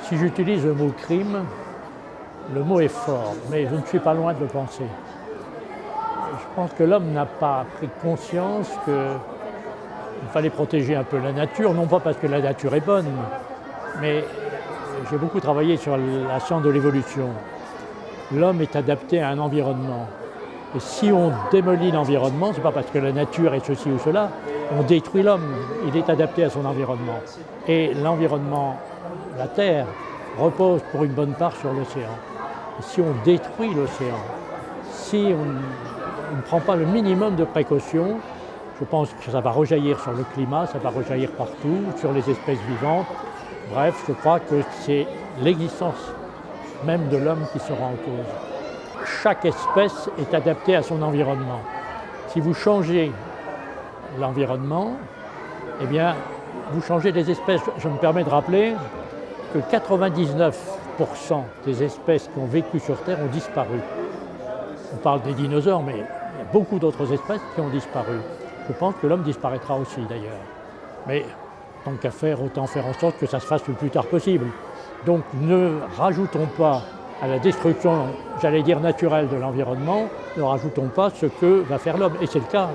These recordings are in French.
Si j'utilise le mot crime, le mot est fort, mais je ne suis pas loin de le penser. Je pense que l'homme n'a pas pris conscience qu'il fallait protéger un peu la nature, non pas parce que la nature est bonne, mais j'ai beaucoup travaillé sur la science de l'évolution. L'homme est adapté à un environnement. Et si on démolit l'environnement, ce n'est pas parce que la nature est ceci ou cela, on détruit l'homme. Il est adapté à son environnement. Et l'environnement, la Terre, repose pour une bonne part sur l'océan. Et si on détruit l'océan, si on ne prend pas le minimum de précautions, je pense que ça va rejaillir sur le climat, ça va rejaillir partout, sur les espèces vivantes. Bref, je crois que c'est l'existence même de l'homme qui sera en cause. Chaque espèce est adaptée à son environnement. Si vous changez l'environnement, eh bien, vous changez les espèces. Je me permets de rappeler que 99% des espèces qui ont vécu sur Terre ont disparu. On parle des dinosaures, mais il y a beaucoup d'autres espèces qui ont disparu. Je pense que l'homme disparaîtra aussi, d'ailleurs. Mais tant qu'à faire, autant faire en sorte que ça se fasse le plus tard possible. Donc ne rajoutons pas à la destruction, j'allais dire naturelle, de l'environnement, ne rajoutons pas ce que va faire l'homme. Et c'est le cas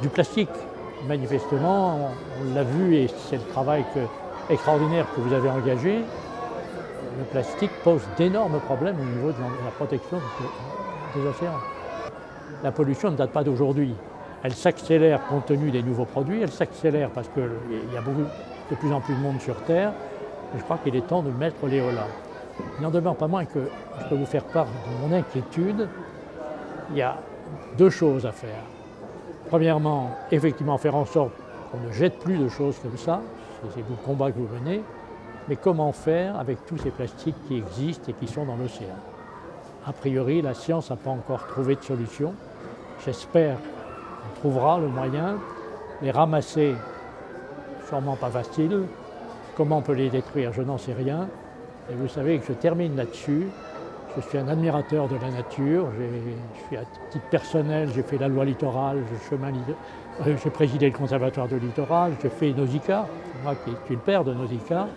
du plastique. Manifestement, on l'a vu et c'est le travail extraordinaire que vous avez engagé. Le plastique pose d'énormes problèmes au niveau de la protection des océans. La pollution ne date pas d'aujourd'hui. Elle s'accélère compte tenu des nouveaux produits, elle s'accélère parce qu'il y a de plus en plus de monde sur Terre. Et je crois qu'il est temps de mettre les holà. Il n'en demeure pas moins que je peux vous faire part de mon inquiétude. Il y a deux choses à faire. Premièrement, effectivement faire en sorte qu'on ne jette plus de choses comme ça, c'est le combat que vous menez, mais comment faire avec tous ces plastiques qui existent et qui sont dans l'océan. A priori, la science n'a pas encore trouvé de solution. J'espère qu'on trouvera le moyen de les ramasser, sûrement pas facile. Comment on peut les détruire, je n'en sais rien. Et vous savez que je termine là-dessus. Je suis un admirateur de la nature. Je suis à titre personnel, j'ai fait la loi littorale, j'ai présidé le conservatoire de littoral, j'ai fait Nausicaa, moi qui suis le père de Nausicaa.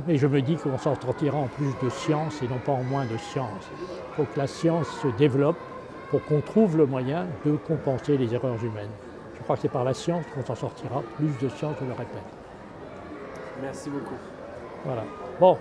Mais je me dis qu'on s'en sortira en plus de science et non pas en moins de science. Il faut que la science se développe pour qu'on trouve le moyen de compenser les erreurs humaines. Je crois que c'est par la science qu'on s'en sortira, plus de science, je le répète. Merci beaucoup. Voilà. Bon.